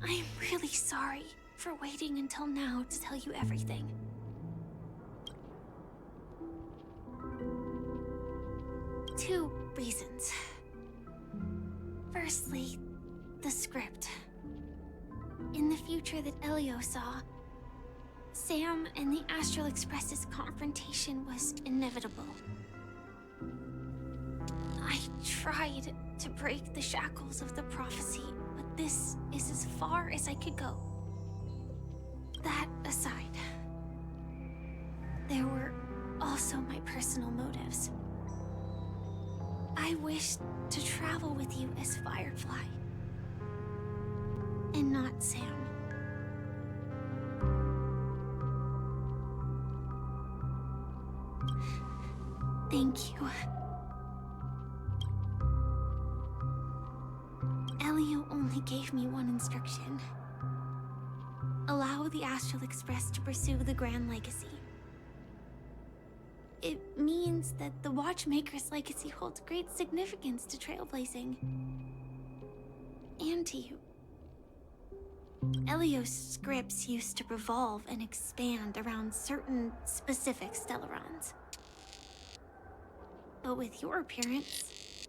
I'm really sorry for waiting until now to tell you everything. Two reasons. Firstly, the script. In the future that Elio saw, Sam and the Astral Express's confrontation was inevitable. I tried to break the shackles of the prophecy, but this is as far as I could go. That aside, there were also my personal motives. I wished to travel with you as Firefly, and not Sam. Thank you. Elio only gave me one instruction. Allow the Astral Express to pursue the Grand Legacy. It means that the Watchmaker's legacy holds great significance to Trailblazing. And to you. Elio's scripts used to revolve and expand around certain specific Stellarons. But with your appearance,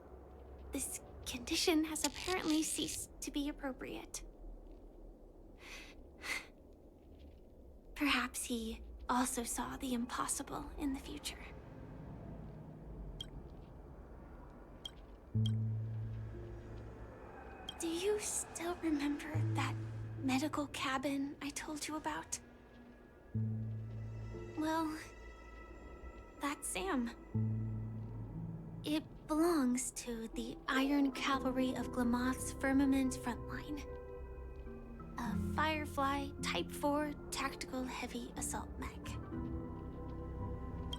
this condition has apparently ceased to be appropriate. Perhaps he also saw the impossible in the future. Do you still remember that medical cabin I told you about? Well, that's Sam. It belongs to the Iron Cavalry of Glamoth's Firmament Frontline. A Firefly Type 4 tactical heavy assault mech.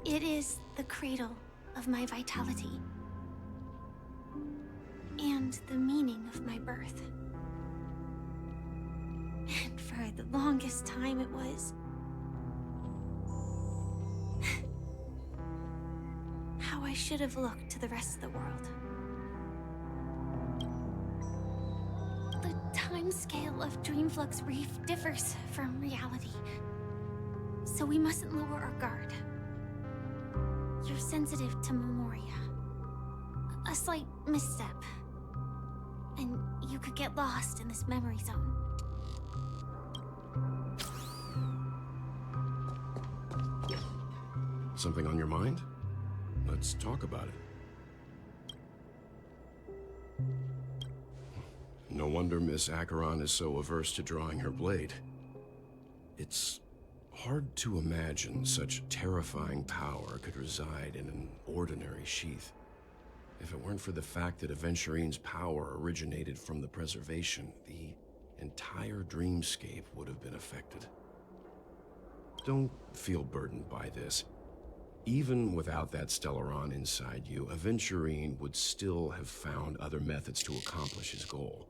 It is the cradle of my vitality. And the meaning of my birth. And for the longest time it was how I should have looked to the rest of the world. The timescale of Dreamflux Reef differs from reality, so we mustn't lower our guard. You're sensitive to Memoria. A slight misstep, and you could get lost in this memory zone. Something on your mind? Let's talk about it. No wonder Miss Acheron is so averse to drawing her blade. It's hard to imagine such terrifying power could reside in an ordinary sheath. If it weren't for the fact that Aventurine's power originated from the preservation, the entire dreamscape would have been affected. Don't feel burdened by this. Even without that Stellaron inside you, Aventurine would still have found other methods to accomplish his goal.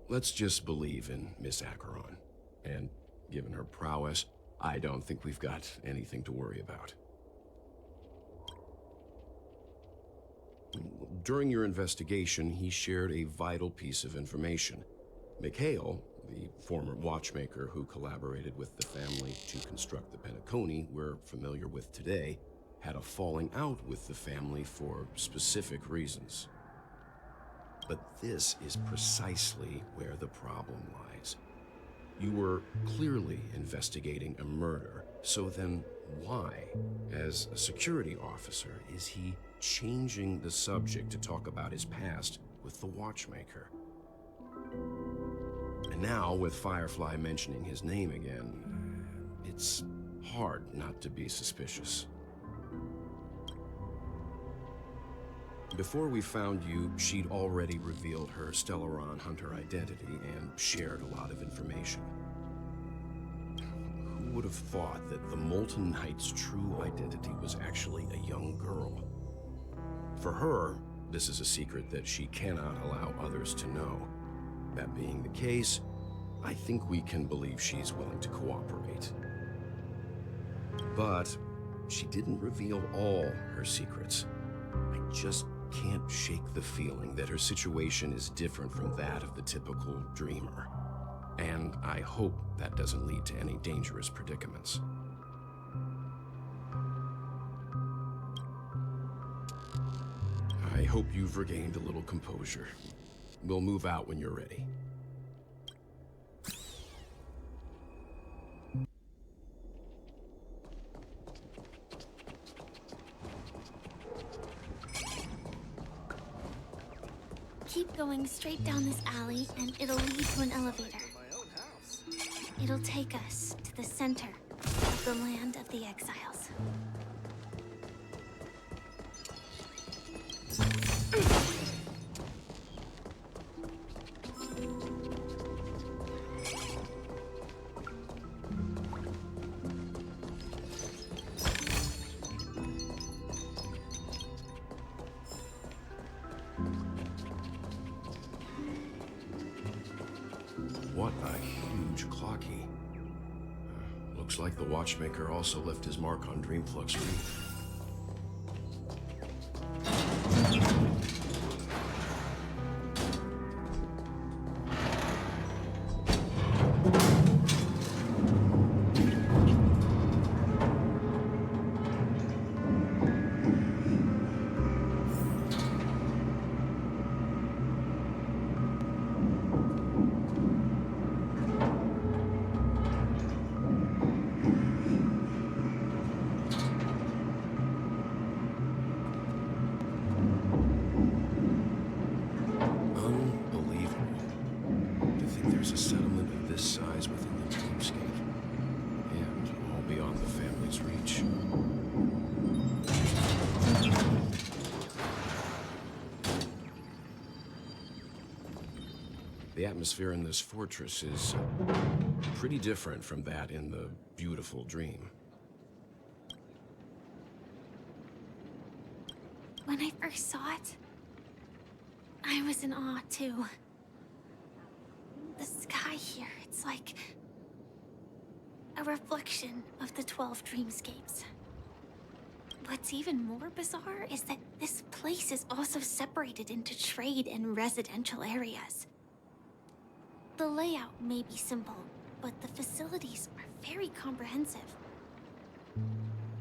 Let's just believe in Miss Acheron. And given her prowess, I don't think we've got anything to worry about. During your investigation, he shared a vital piece of information. Mikhail, the former watchmaker who collaborated with the family to construct the penacony we're familiar with today, had a falling out with the family for specific reasons. But this is precisely where the problem lies. You were clearly investigating a murder, so then why, as a security officer, is he changing the subject to talk about his past with the watchmaker? And now, with Firefly mentioning his name again, it's hard not to be suspicious. Before we found you, she'd already revealed her Stellaron Hunter identity and shared a lot of information. Who would have thought that the Molten Knight's true identity was actually a young girl? For her, this is a secret that she cannot allow others to know. That being the case, I think we can believe she's willing to cooperate. But she didn't reveal all her secrets. I just can't shake the feeling that her situation is different from that of the typical dreamer. And I hope that doesn't lead to any dangerous predicaments. I hope you've regained a little composure. We'll move out when you're ready. Keep going straight down this alley, and it'll lead to an elevator. It'll take us to the center of the land of the exiles. What a huge clock key. Looks like the watchmaker also left his mark on Dreamflux Reef. There's a settlement of this size within the dreamscape, and all beyond the family's reach. The atmosphere in this fortress is pretty different from that in the beautiful dream. When I first saw it, I was in awe too. The sky here, it's like a reflection of the 12 dreamscapes. What's even more bizarre is that this place is also separated into trade and residential areas. The layout may be simple, but the facilities are very comprehensive.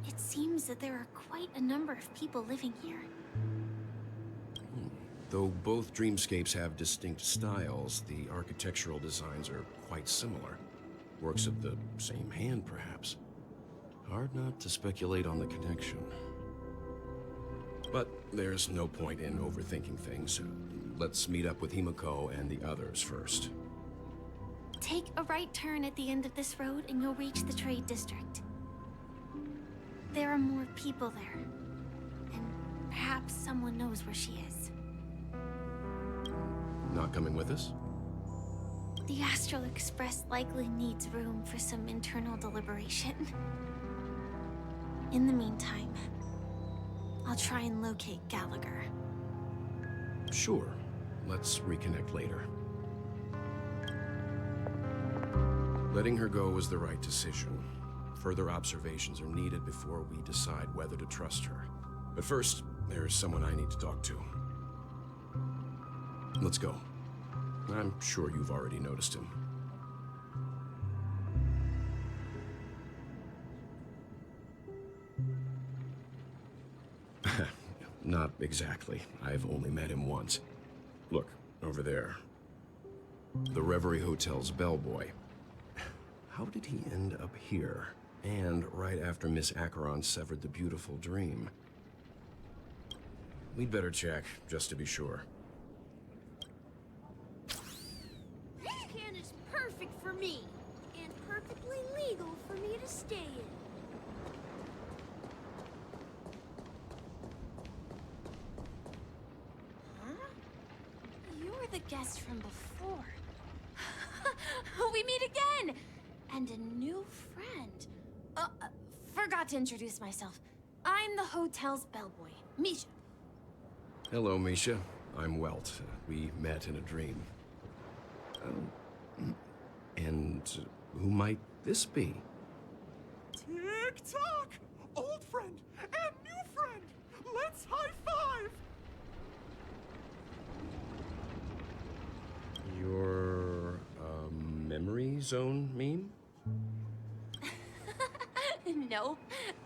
It seems that there are quite a number of people living here. Though both dreamscapes have distinct styles, the architectural designs are quite similar. Works of the same hand, perhaps. Hard not to speculate on the connection. But there's no point in overthinking things. Let's meet up with Himiko and the others first. Take a right turn at the end of this road and you'll reach the trade district. There are more people there, and perhaps someone knows where she is. Not coming with us? The Astral Express likely needs room for some internal deliberation. In the meantime, I'll try and locate Gallagher. Sure. Let's reconnect later. Letting her go was the right decision. Further observations are needed before we decide whether to trust her. But first, there's someone I need to talk to. Let's go. I'm sure you've already noticed him. Not exactly. I've only met him once. Look, over there. The Reverie Hotel's bellboy. How did he end up here? And right after Miss Acheron severed the beautiful dream. We'd better check, just to be sure. This can is perfect for me, and perfectly legal for me to stay in. Huh? You're the guest from before. We meet again! And a new friend. Forgot to introduce myself. I'm the hotel's bellboy, Misha. Hello, Misha. I'm Welt. We met in a dream. And who might this be? Tick-tock! Old friend memory zone meme? Nope.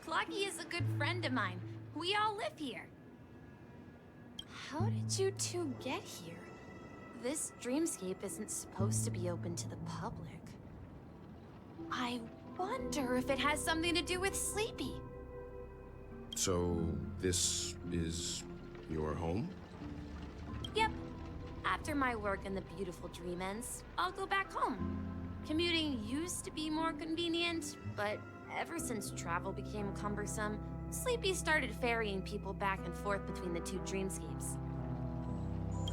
Clocky is a good friend of mine. We all live here. How did you two get here? This dreamscape isn't supposed to be open to the public. I wonder if it has something to do with Sleepy. So, this is your home? Yep. After my work in the beautiful dream ends, I'll go back home. Commuting used to be more convenient, but ever since travel became cumbersome, Sleepy started ferrying people back and forth between the two dreamscapes.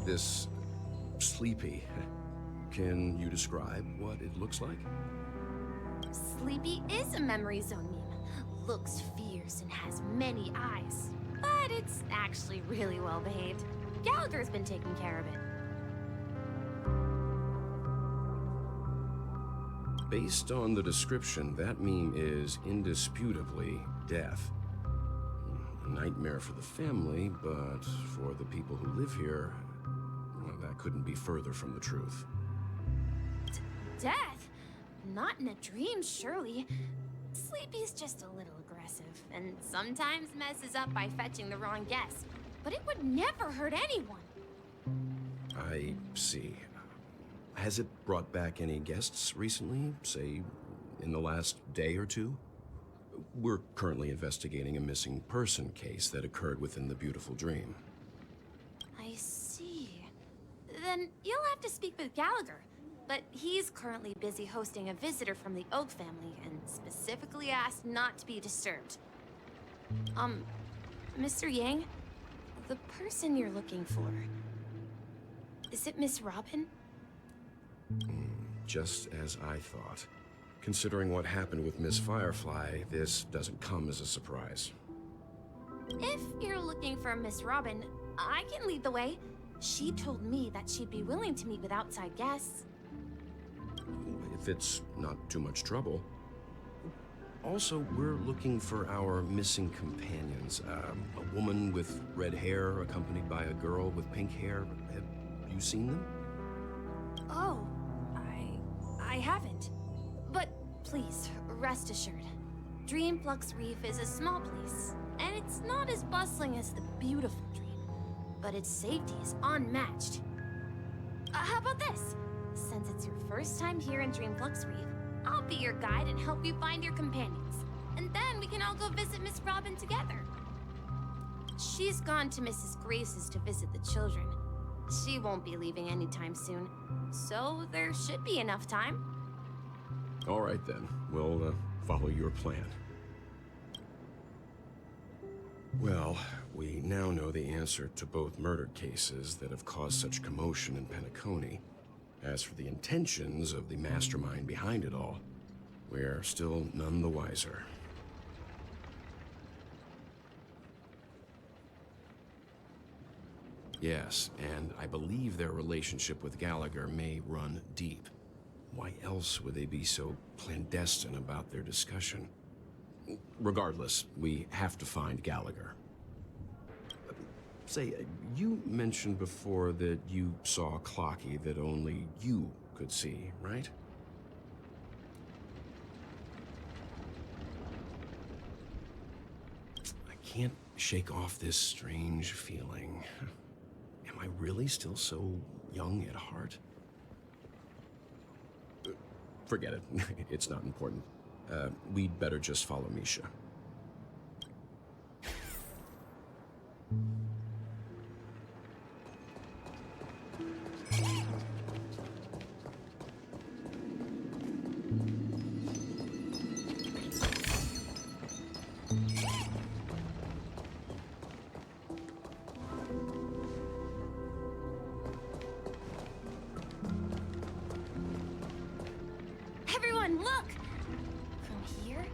This Sleepy. Can you describe what it looks like? Sleepy is a memory zone meme. Looks fierce and has many eyes. But it's actually really well behaved. Gallagher's been taking care of it. Based on the description, that meme is indisputably death. A nightmare for the family, but for the people who live here, well, that couldn't be further from the truth. Death? Not in a dream, surely. Sleepy's just a little aggressive, and sometimes messes up by fetching the wrong guess. But it would never hurt anyone. I see. Has it brought back any guests recently, say, in the last day or two? We're currently investigating a missing person case that occurred within the beautiful dream. I see. Then you'll have to speak with Gallagher. But he's currently busy hosting a visitor from the Oak family and specifically asked not to be disturbed. Mr. Yang, the person you're looking for, is it Miss Robin? Just as I thought. Considering what happened with Miss Firefly, this doesn't come as a surprise. If you're looking for Miss Robin, I can lead the way. She told me that she'd be willing to meet with outside guests. If it's not too much trouble. Also, we're looking for our missing companions. A woman with red hair accompanied by a girl with pink hair. Have you seen them? Oh, I haven't. But please, rest assured. Dreamflux Reef is a small place, and it's not as bustling as the beautiful dream, but its safety is unmatched. How about this? Since it's your first time here in Dreamflux Reef, I'll be your guide and help you find your companions. And then we can all go visit Miss Robin together. She's gone to Mrs. Grace's to visit the children. She won't be leaving anytime soon, so there should be enough time. All right then, we'll follow your plan. Well, we now know the answer to both murder cases that have caused such commotion in Penacony. As for the intentions of the mastermind behind it all, we're still none the wiser. Yes, and I believe their relationship with Gallagher may run deep. Why else would they be so clandestine about their discussion? Regardless, we have to find Gallagher. Say, you mentioned before that you saw Clocky that only you could see, right? I can't shake off this strange feeling. Am I really still so young at heart? Forget it. It's not important. We'd better just follow Misha. Everyone, look! From here,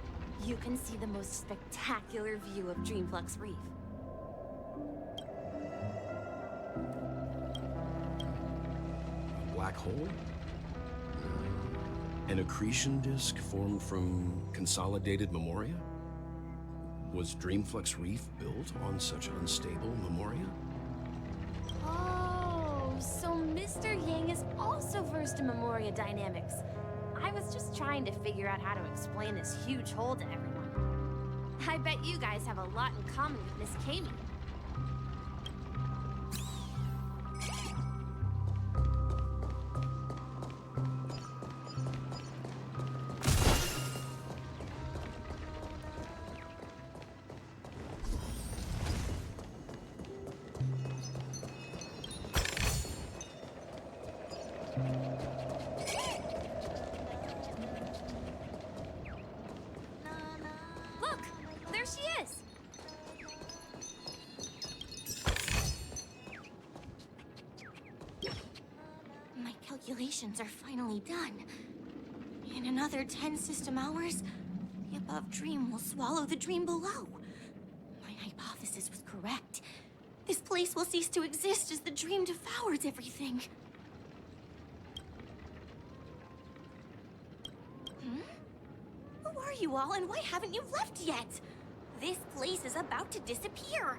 you can see the most spectacular view of Dreamflux Reef. Black hole? An accretion disk formed from consolidated memoria? Was Dreamflux Reef built on such unstable memoria? Oh, so Mr. Yang is also versed in Memoria dynamics. I was just trying to figure out how to explain this huge hole to everyone. I bet you guys have a lot in common with Miss Kami. Look, there she is. My calculations are finally done. In another 10 system hours, the above dream will swallow the dream below. My hypothesis was correct. This place will cease to exist as the dream devours everything. Who are you all, and why haven't you left yet? This place is about to disappear.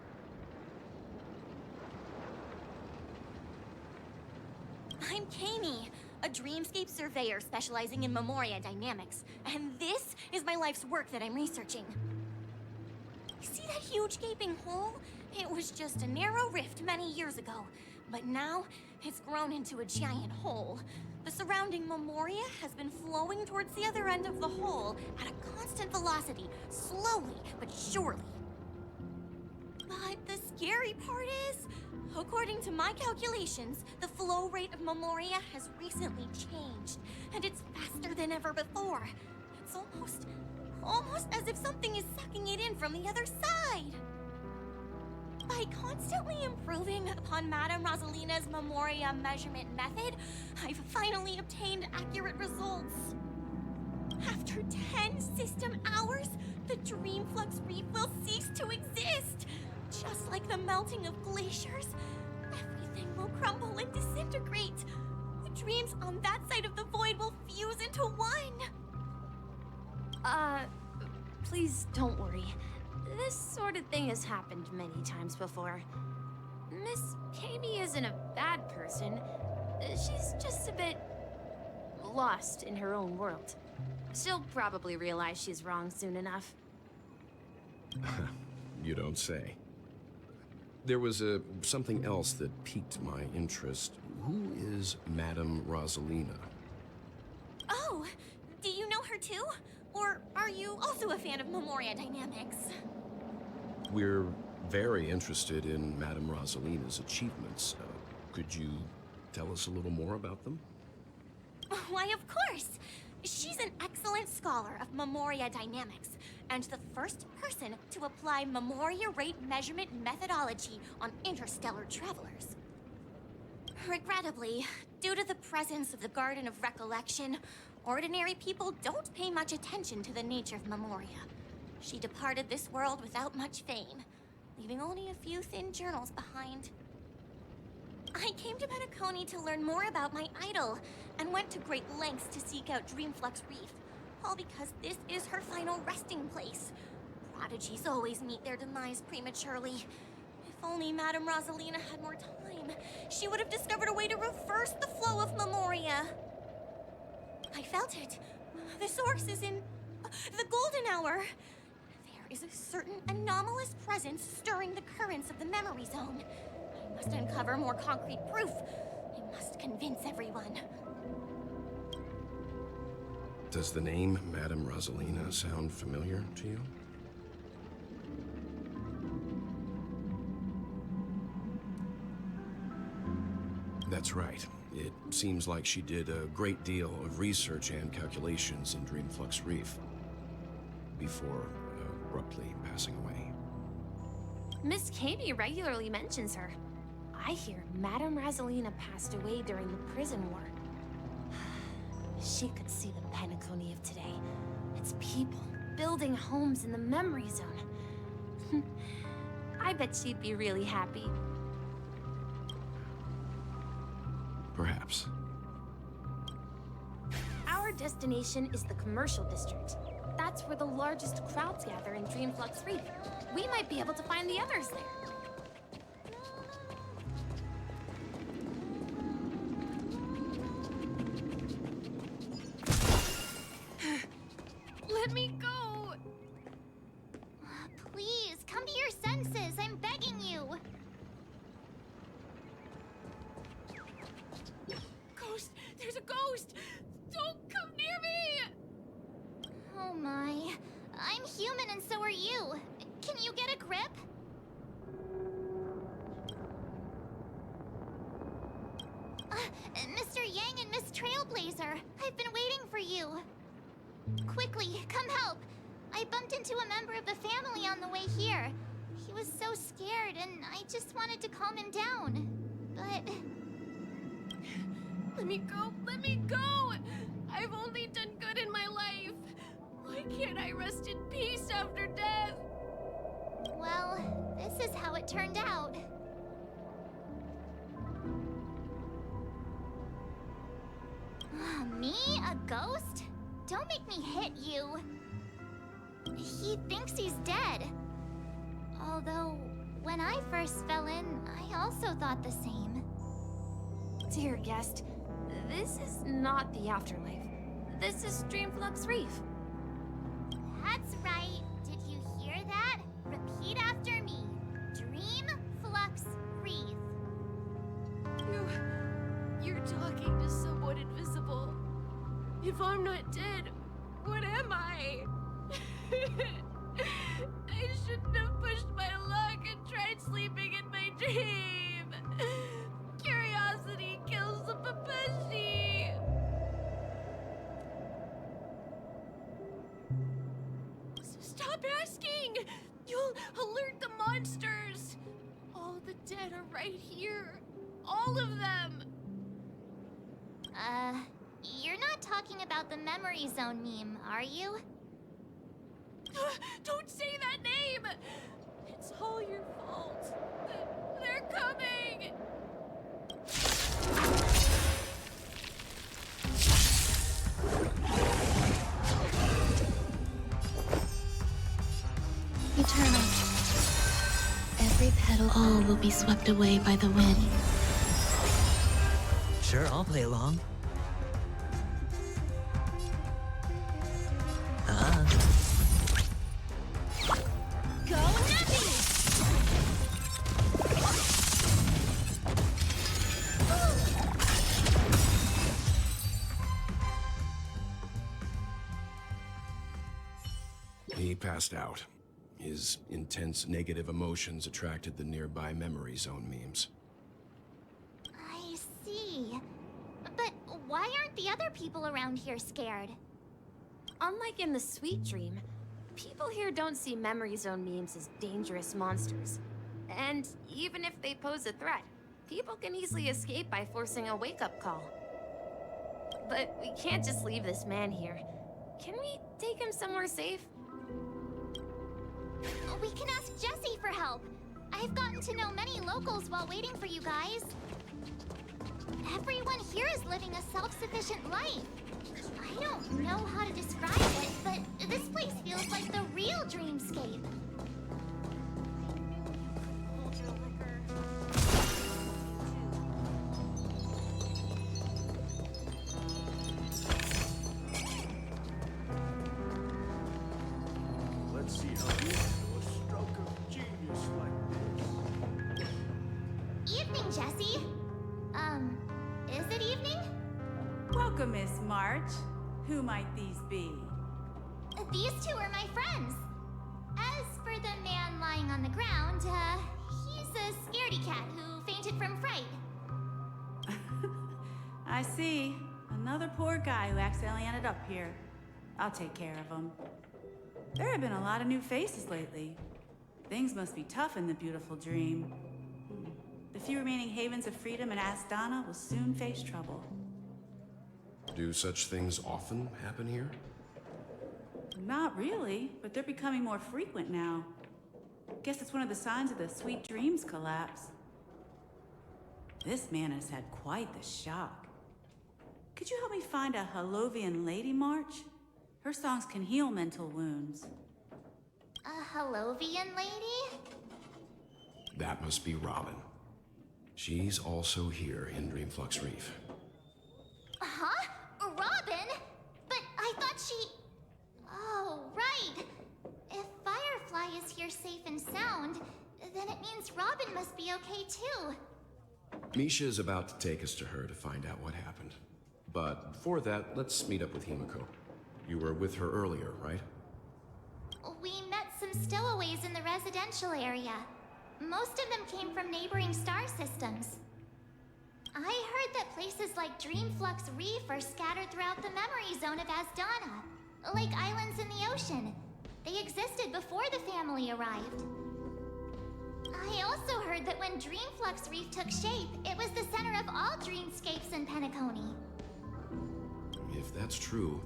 I'm Kami, a dreamscape surveyor specializing in Memoria dynamics, and this is my life's work that I'm researching. See that huge gaping hole? It was just a narrow rift many years ago, but now it's grown into a giant hole. The surrounding Memoria has been flowing towards the other end of the hole at a constant velocity, slowly but surely. But the scary part is, according to my calculations, the flow rate of Memoria has recently changed, and it's faster than ever before. It's almost as if something is sucking it in from the other side. By constantly improving upon Madame Rosalina's Memoria measurement method, I've finally obtained accurate results. After 10 system hours, the Dream Flux Reef will cease to exist. Just like the melting of glaciers, everything will crumble and disintegrate. The dreams on that side of the void will fuse into one. Please don't worry. This sort of thing has happened many times before. Miss Kami isn't a bad person. She's just a bit lost in her own world. She'll probably realize she's wrong soon enough. You don't say. There was something else that piqued my interest. Who is Madame Rosalina? Oh, do you know her too? Or are you also a fan of Memoria dynamics? We're very interested in Madame Rosalina's achievements. Could you tell us a little more about them? Why, of course! She's an excellent scholar of Memoria dynamics, and the first person to apply Memoria rate measurement methodology on interstellar travelers. Regrettably, due to the presence of the Garden of Recollection, ordinary people don't pay much attention to the nature of Memoria. She departed this world without much fame, leaving only a few thin journals behind. I came to Penacony to learn more about my idol, and went to great lengths to seek out Dreamflux Reef, all because this is her final resting place. Prodigies always meet their demise prematurely. If only Madame Rosalina had more time, she would have discovered a way to reverse the flow of Memoria. I felt it. The source is in the golden hour. There is a certain anomalous presence stirring the currents of the memory zone. I must uncover more concrete proof. I must convince everyone. Does the name Madame Rosalina sound familiar to you? That's right. It seems like she did a great deal of research and calculations in Dreamflux Reef before abruptly passing away. Miss Kami regularly mentions her. I hear Madame Rosalina passed away during the prison war. She could see the penacony of today. It's people building homes in the memory zone. I bet she'd be really happy. Perhaps. Our destination is the commercial district. That's where the largest crowds gather in Dreamflux Reef. We might be able to find the others there. Let me go! Please, come to your senses. I'm begging you. Ghost! There's a ghost! Don't come near me! Oh my. I'm human and so are you. Can you get a grip? Mr. Yang and Miss Trailblazer, I've been waiting for you. Quickly, come help. I bumped into a member of the family on the way here. He was so scared and I just wanted to calm him down. But... Let me go! Let me go! I've only done good in my life. Why can't I rest in peace after death? well, this is how it turned out. Me? A ghost? Don't make me hit you. He thinks he's dead. Although, when I first fell in, I also thought the same. Dear guest, this is not the afterlife. This is Dreamflux Reef. That's right. Did you hear that? Repeat after me. Dreamflux Reef. You're talking to someone invisible. If I'm not dead, what am I? I shouldn't have pushed my luck and tried sleeping in my dream. Curiosity kills the papashi. Stop asking! You'll alert the monsters. All the dead are right here. All of them. You're not talking about the memory zone meme, are you? Don't say that name! It's all your fault. They're coming! Eternal. Every petal, all will be swept away by the wind. Sure, I'll play along. Go Nappy! He passed out. His intense negative emotions attracted the nearby memory zone memes. I see. But why aren't the other people around here scared? Unlike in the Sweet Dream, people here don't see memory zone memes as dangerous monsters. And even if they pose a threat, people can easily escape by forcing a wake-up call. But we can't just leave this man here. Can we take him somewhere safe? We can ask Jessie for help. I've gotten to know many locals while waiting for you guys. Everyone here is living a self-sufficient life. I don't know how to describe it, but this place feels like the real dreamscape. Let's see how you handle a stroke of genius like this. Evening, Jessie. Is it evening? Welcome, Miss March. Who might these be? These two are my friends. As for the man lying on the ground, he's a scaredy cat who fainted from fright. I see. Another poor guy who accidentally ended up here. I'll take care of him. There have been a lot of new faces lately. Things must be tough in the beautiful dream. The few remaining havens of freedom in Astana will soon face trouble. Do such things often happen here? Not really, but they're becoming more frequent now. Guess it's one of the signs of the Sweet Dreams collapse. This man has had quite the shock. Could you help me find a Halovian lady, March? Her songs can heal mental wounds. A Halovian lady? That must be Robin. She's also here in Dreamflux Reef. Huh? Robin? But I thought she... Oh, you're safe and sound, then it means Robin must be okay too. Misha is about to take us to her to find out what happened. But before that, let's meet up with Himiko. You were with her earlier, right? We met some stowaways in the residential area. Most of them came from neighboring star systems. I heard that places like Dreamflux Reef are scattered throughout the memory zone of Asdana, like islands in the ocean. They existed before the family arrived. I also heard that when Dreamflux Reef took shape, it was the center of all dreamscapes in Penacony. If that's true,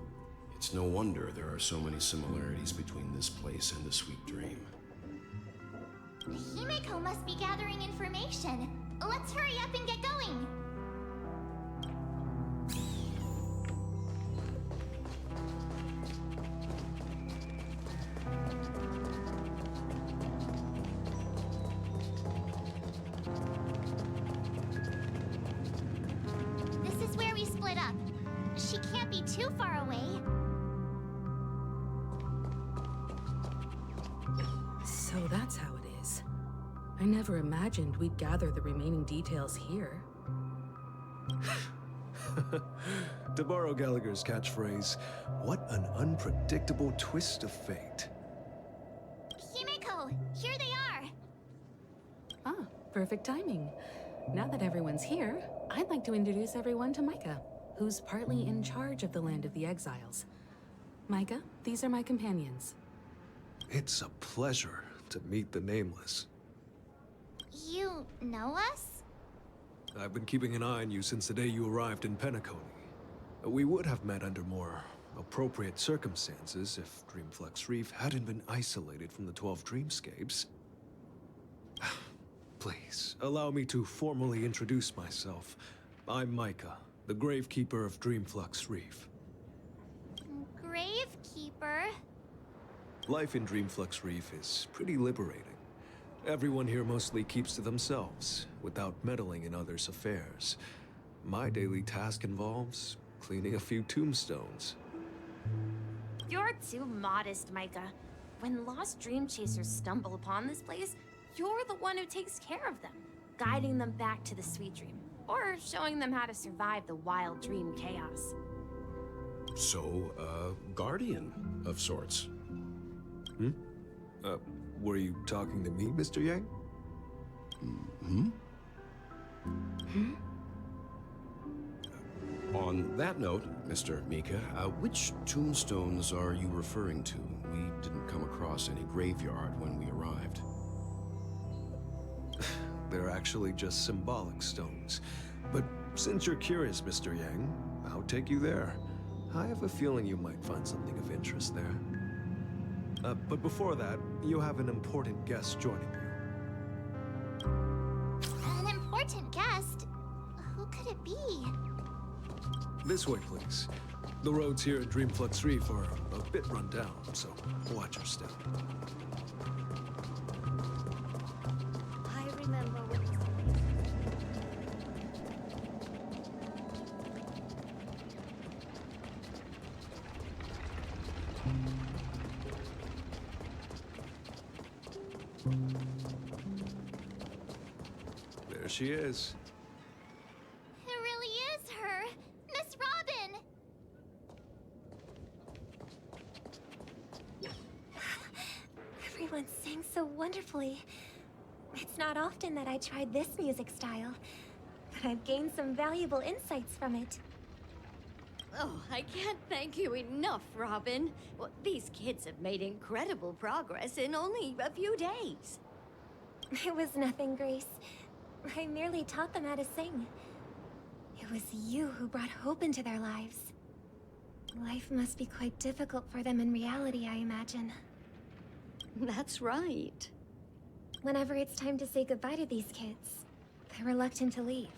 it's no wonder there are so many similarities between this place and the Sweet Dream. Himeko must be gathering information. Let's hurry up and get going. This is where we split up. She can't be too far away. So that's how it is. I never imagined we'd gather the remaining details here. To borrow Gallagher's catchphrase, what an unpredictable twist of fate. Himeko, here they are. Ah, perfect timing. Now that everyone's here, I'd like to introduce everyone to Micah, who's partly in charge of the Land of the Exiles. Micah, these are my companions. It's a pleasure to meet the Nameless. You know us? I've been keeping an eye on you since the day you arrived in Penacony. We would have met under more appropriate circumstances if Dreamflux Reef hadn't been isolated from the 12 dreamscapes. Please, allow me to formally introduce myself. I'm Micah, the Gravekeeper of Dreamflux Reef. Gravekeeper? Life in Dreamflux Reef is pretty liberating. Everyone here mostly keeps to themselves, without meddling in others' affairs. My daily task involves cleaning a few tombstones. You're too modest, Micah. When lost dream chasers stumble upon this place, you're the one who takes care of them, guiding them back to the Sweet Dream, or showing them how to survive the wild dream chaos. So, guardian of sorts. Were you talking to me, Mr. Yang? On that note, Mr. Mika, which tombstones are you referring to? We didn't come across any graveyard when we arrived. They're actually just symbolic stones. But since you're curious, Mr. Yang, I'll take you there. I have a feeling you might find something of interest there. But before that, you have an important guest joining you. An important guest? Who could it be? This way, please. The roads here at Dreamflux Reef are a bit run down, so watch your step. I remember when There she is. It really is her! Miss Robin! Everyone sang so wonderfully. It's not often that I tried this music style, but I've gained some valuable insights from it. Oh, I can't thank you enough, Robin. Well, these kids have made incredible progress in only a few days. It was nothing, Grace. I merely taught them how to sing. It was you who brought hope into their lives. Life must be quite difficult for them in reality, I imagine. That's right. Whenever it's time to say goodbye to these kids, they're reluctant to leave.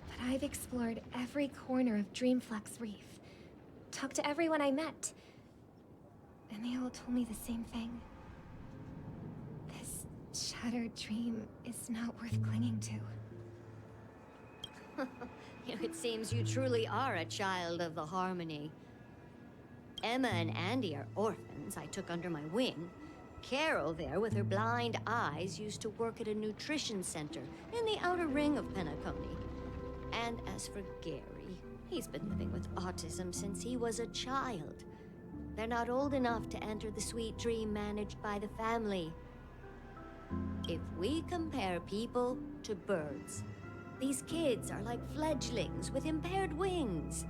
But I've explored every corner of Dreamflux Reef, talked to everyone I met, and they all told me the same thing. This shattered dream is not worth clinging to. It seems you truly are a child of the Harmony. Emma and Andy are orphans I took under my wing. Carol there with her blind eyes used to work at a nutrition center in the outer ring of Penacony. And as for Gary, he's been living with autism since he was a child. They're not old enough to enter the sweet dream managed by the family. If we compare people to birds, these kids are like fledglings with impaired wings.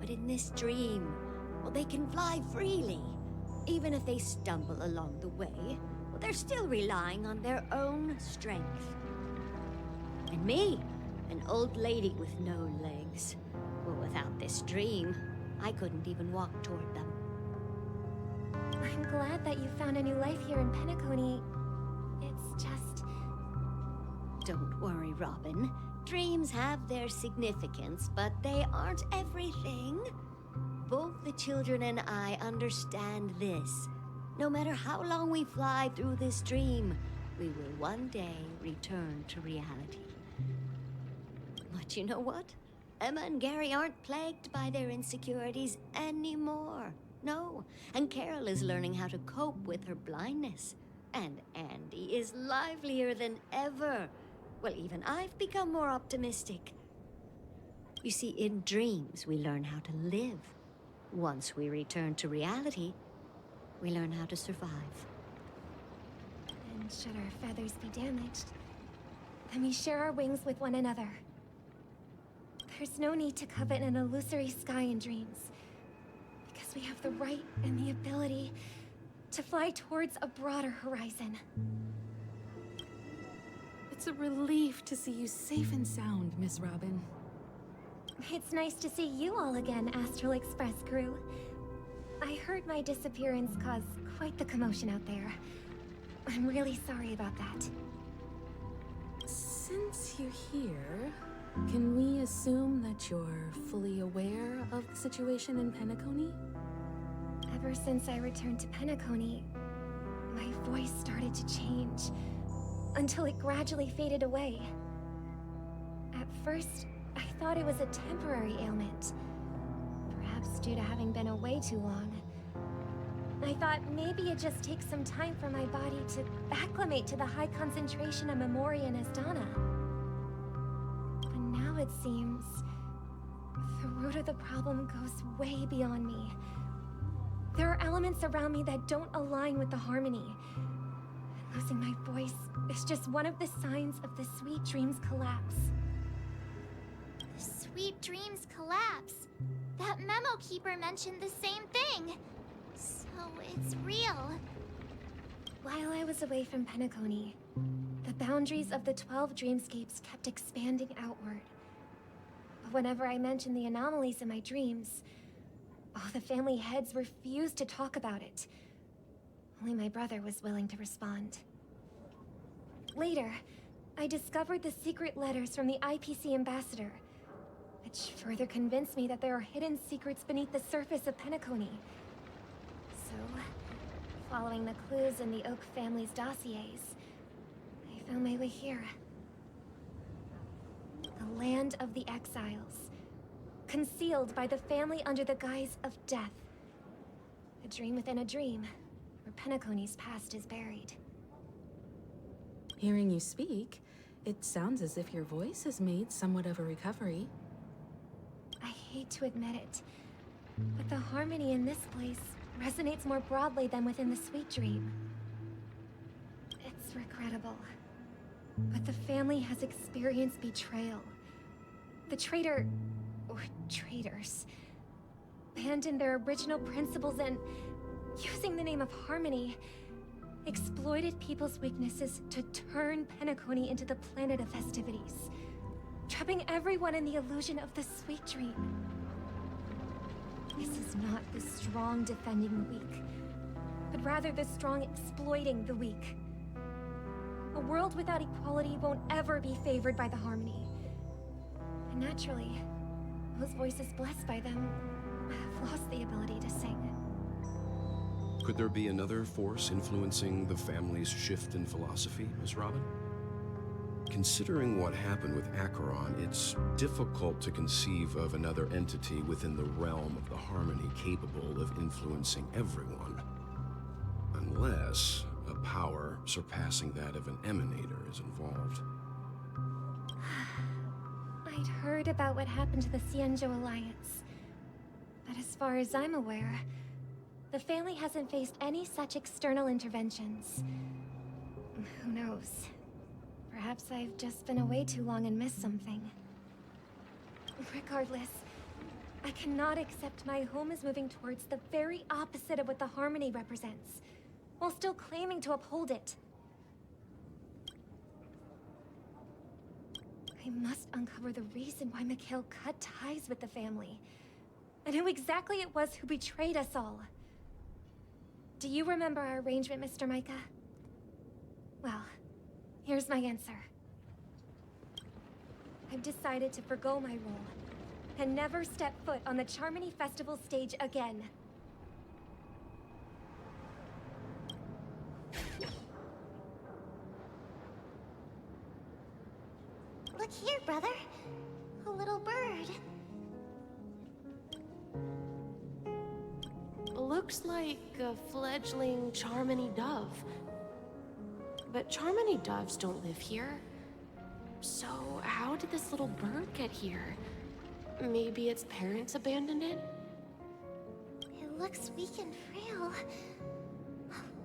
But in this dream, well, they can fly freely. Even if they stumble along the way, well, they're still relying on their own strength. And me, an old lady with no legs. Well, without this dream, I couldn't even walk toward them. I'm glad that you found a new life here in Penacony. It's just... Don't worry, Robin. Dreams have their significance, but they aren't everything. Both the children and I understand this. No matter how long we fly through this dream, we will one day return to reality. But you know what? Emma and Gary aren't plagued by their insecurities anymore. No, and Carol is learning how to cope with her blindness. And Andy is livelier than ever. Well, even I've become more optimistic. You see, in dreams, we learn how to live. Once we return to reality, we learn how to survive. And should our feathers be damaged, then we share our wings with one another. There's no need to covet an illusory sky in dreams, because we have the right and the ability to fly towards a broader horizon. It's a relief to see you safe and sound, Miss Robin. It's nice to see you all again, Astral Express crew. I heard my disappearance caused quite the commotion out there. I'm really sorry about that. Since you're here, can we assume that you're fully aware of the situation in Penacony? Ever since I returned to Penacony, my voice started to change, until it gradually faded away. At first, I thought it was a temporary ailment, perhaps due to having been away too long. I thought maybe it just takes some time for my body to acclimate to the high concentration of Memoria and Asdana. But now it seems the root of the problem goes way beyond me. There are elements around me that don't align with the harmony. Losing my voice is just one of the signs of the Sweet Dreams collapse. The Sweet Dreams collapse. That memo keeper mentioned the same thing. So it's real. While I was away from Penacony, the boundaries of the 12 dreamscapes kept expanding outward. But whenever I mentioned the anomalies in my dreams, all the family heads refused to talk about it. Only my brother was willing to respond. Later, I discovered the secret letters from the IPC ambassador, which further convinced me that there are hidden secrets beneath the surface of Penacony. So, following the clues in the Oak family's dossiers, I found my way here. The land of the exiles, concealed by the family under the guise of death. A dream within a dream, where Penacony's past is buried. Hearing you speak, it sounds as if your voice has made somewhat of a recovery. I hate to admit it, but the harmony in this place resonates more broadly than within the Sweet Dream. It's regrettable, but the family has experienced betrayal. The traitor, or traitors, abandoned their original principles and, using the name of harmony, exploited people's weaknesses to turn Penacony into the planet of festivities, trapping everyone in the illusion of the Sweet Dream. This is not the strong defending the weak, but rather the strong exploiting the weak. A world without equality won't ever be favored by the harmony. And naturally, those voices blessed by them have lost the ability to sing. Could there be another force influencing the family's shift in philosophy, Miss Robin? Considering what happened with Acheron, it's difficult to conceive of another entity within the realm of the harmony capable of influencing everyone. Unless, a power surpassing that of an emanator is involved. I'd heard about what happened to the Xianzhou Alliance. But as far as I'm aware, the family hasn't faced any such external interventions. Who knows? Perhaps I've just been away too long and missed something. Regardless, I cannot accept my home is moving towards the very opposite of what the Harmony represents, while still claiming to uphold it. I must uncover the reason why Mikhail cut ties with the family, and who exactly it was who betrayed us all. Do you remember our arrangement, Mr. Micah? Well, here's my answer. I've decided to forgo my role, and never step foot on the Charmony Festival stage again. Look here, brother. A little bird. Looks like a fledgling Charmony dove. But Charmony doves don't live here. So how did this little bird get here? Maybe its parents abandoned it? It looks weak and frail.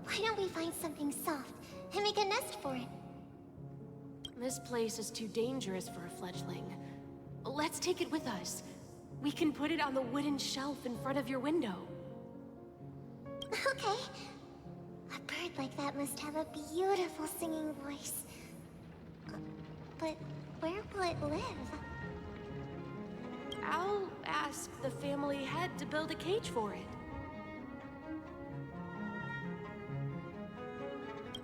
Why don't we find something soft and make a nest for it? This place is too dangerous for a fledgling. Let's take it with us. We can put it on the wooden shelf in front of your window. Okay. A bird like that must have a beautiful singing voice. But where will it live? I'll ask the family head to build a cage for it.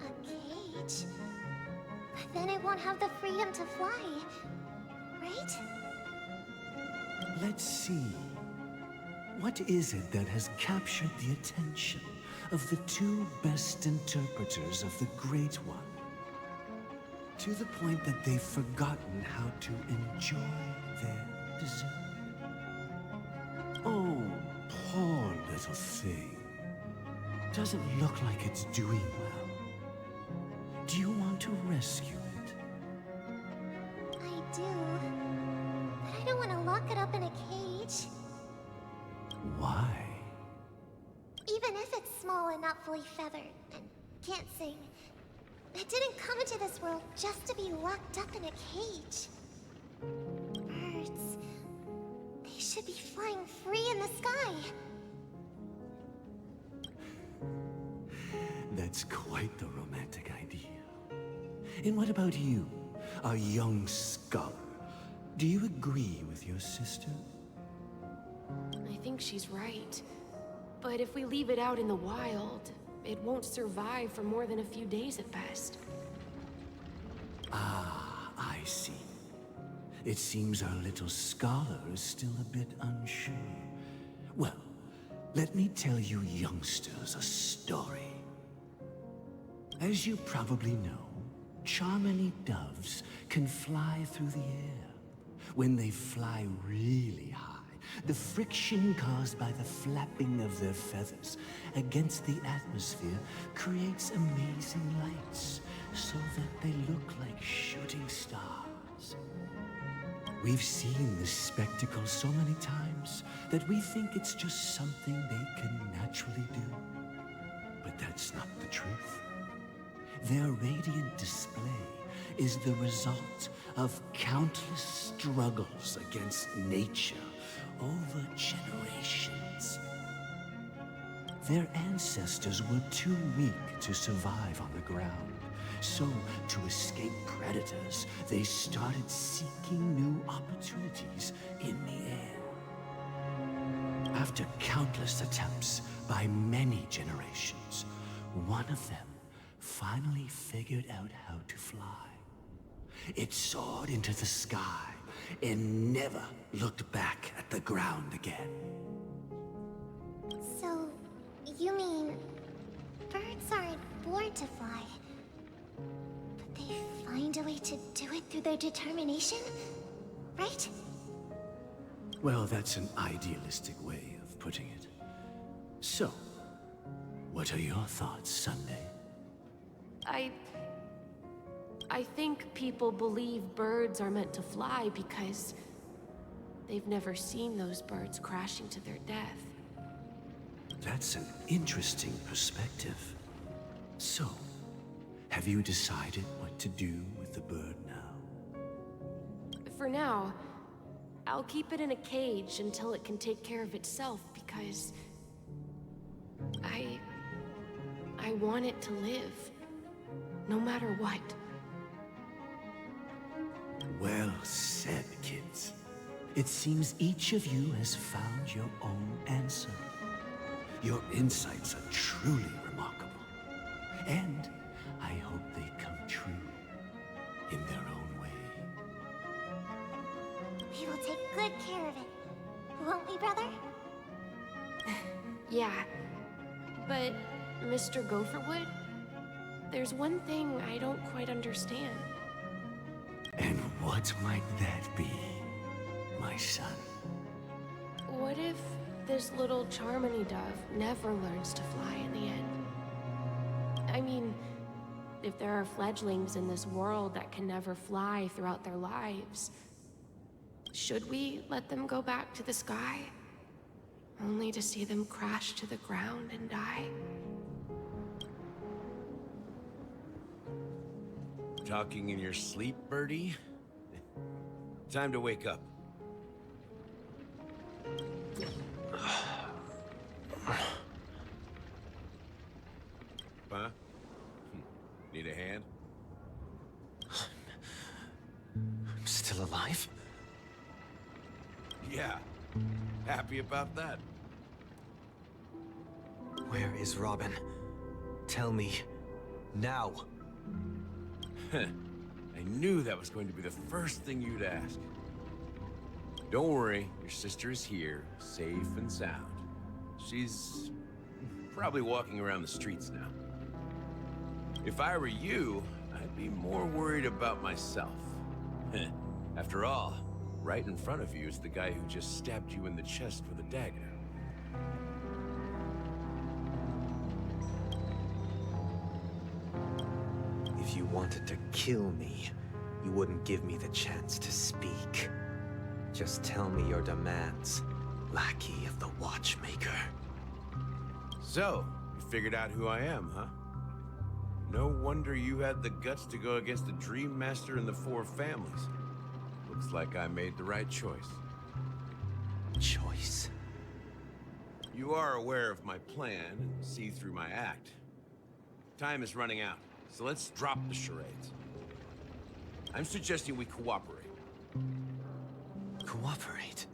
A cage? But then it won't have the freedom to fly, right? Let's see. What is it that has captured the attention of the two best interpreters of the Great One? To the point that they've forgotten how to enjoy their dessert. Oh, poor little thing. Doesn't look like it's doing well. Do you want to rescue it? I do. But I don't want to lock it up in a cage. Why? Even if it's small and not fully feathered and can't sing, it didn't come into this world just to be locked up in a cage. Birds, they should be flying free in the sky. That's quite the romantic idea. And what about you, a young scholar? Do you agree with your sister? I think she's right. But if we leave it out in the wild, it won't survive for more than a few days at best. Ah, I see. It seems our little scholar is still a bit unsure. Well, let me tell you youngsters a story. As you probably know, Charmony doves can fly through the air. When they fly really high, the friction caused by the flapping of their feathers against the atmosphere creates amazing lights, so that they look like shooting stars. We've seen this spectacle so many times that we think it's just something they can naturally do. But that's not the truth. Their radiant display is the result of countless struggles against nature over generations. Their ancestors were too weak to survive on the ground, so to escape predators, they started seeking new opportunities in the air. After countless attempts by many generations, one of them finally figured out how to fly. It soared into the sky and never looked back at the ground again. So, you mean birds aren't born to fly, but they find a way to do it through their determination, right? Well, that's an idealistic way of putting it. So, what are your thoughts, Sunday? I think people believe birds are meant to fly because they've never seen those birds crashing to their death. That's an interesting perspective. So, have you decided what to do with the bird now? For now, I'll keep it in a cage until it can take care of itself because I want it to live, no matter what. Well said, kids. It seems each of you has found your own answer. Your insights are truly remarkable. And I hope they come true in their own way. We will take good care of it. Won't we, brother? Yeah, but Mr. Gopherwood, there's one thing I don't quite understand. And what might that be, my son? What if this little Charmony dove never learns to fly in the end? I mean, if there are fledglings in this world that can never fly throughout their lives, should we let them go back to the sky? Only to see them crash to the ground and die? Talking in your sleep, Birdie? Time to wake up. Huh? Need a hand? I'm still alive? Yeah. Happy about that. Where is Robin? Tell me. Now. I knew that was going to be the first thing you'd ask. Don't worry, your sister is here, safe and sound. She's probably walking around the streets now. If I were you, I'd be more worried about myself. After all, right in front of you is the guy who just stabbed you in the chest with a dagger. If you wanted to kill me, you wouldn't give me the chance to speak. Just tell me your demands, lackey of the Watchmaker. So, you figured out who I am, huh? No wonder you had the guts to go against the Dream Master and the Four Families. Looks like I made the right choice. Choice? You are aware of my plan and see through my act. Time is running out, so let's drop the charades. I'm suggesting we cooperate. Cooperate?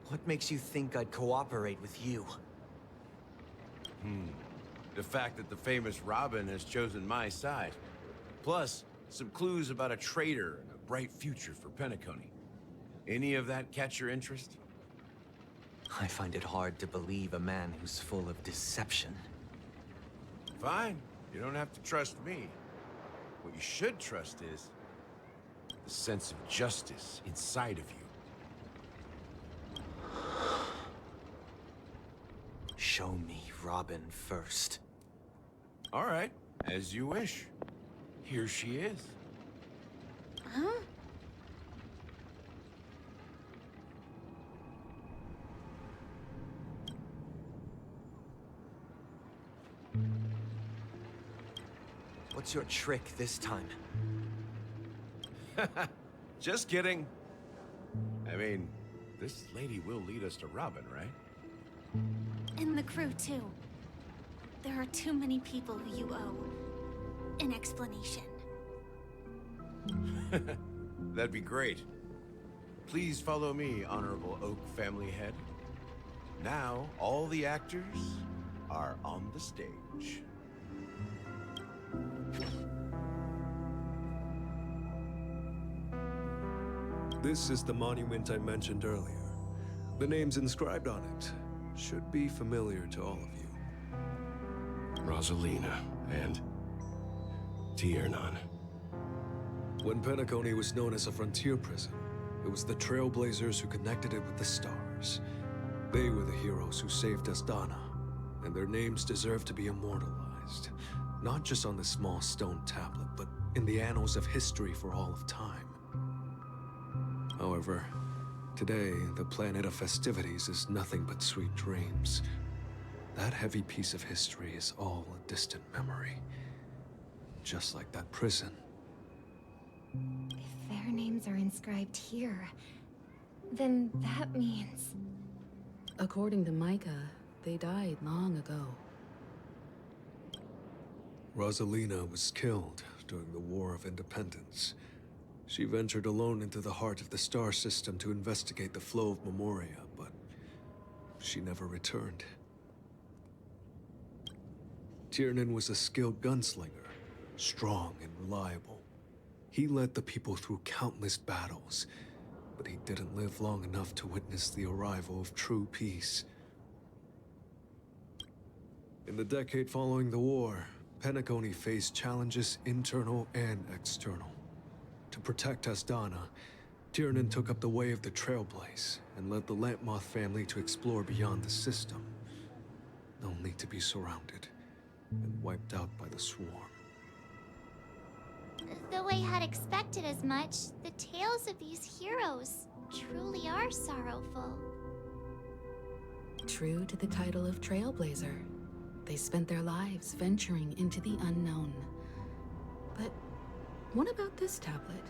What makes you think I'd cooperate with you? The fact that the famous Robin has chosen my side. Plus, some clues about a traitor and a bright future for Penacony. Any of that catch your interest? I find it hard to believe a man who's full of deception. Fine. You don't have to trust me. What you should trust is the sense of justice inside of you. Show me Robin first. All right, as you wish. Here she is. Huh? What's your trick this time? Just kidding. I mean, this lady will lead us to Robin, right? And the crew, too. There are too many people who you owe an explanation. That'd be great. Please follow me, Honorable Oak Family Head. Now, all the actors are on the stage. This is the monument I mentioned earlier. The names inscribed on it should be familiar to all of you. Rosalina and Tiernan. When Penacony was known as a frontier prison, it was the Trailblazers who connected it with the stars. They were the heroes who saved Astana, and their names deserve to be immortalized. Not just on this small stone tablet, but in the annals of history for all of time. However, today, the planet of festivities is nothing but sweet dreams. That heavy piece of history is all a distant memory. Just like that prison. If their names are inscribed here, then that means... According to Micah, they died long ago. Rosalina was killed during the War of Independence. She ventured alone into the heart of the star system to investigate the flow of Memoria, but she never returned. Tiernan was a skilled gunslinger, strong and reliable. He led the people through countless battles, but he didn't live long enough to witness the arrival of true peace. In the decade following the war, Penacony faced challenges internal and external. To protect Asdana, Tiernan took up the way of the Trailblaze and led the Lampmoth family to explore beyond the system, only to be surrounded and wiped out by the Swarm. Though I had expected as much, the tales of these heroes truly are sorrowful. True to the title of Trailblazer, they spent their lives venturing into the unknown. But what about this tablet?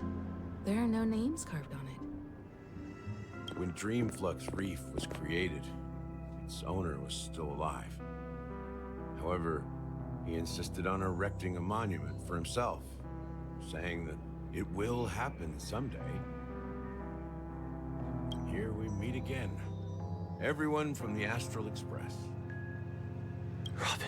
There are no names carved on it. When Dreamflux Reef was created, its owner was still alive. However, he insisted on erecting a monument for himself, saying that it will happen someday. Here we meet again. Everyone from the Astral Express. Robin.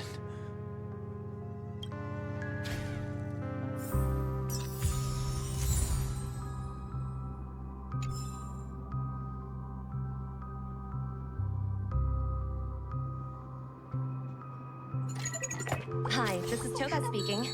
Hi, this is Toga speaking.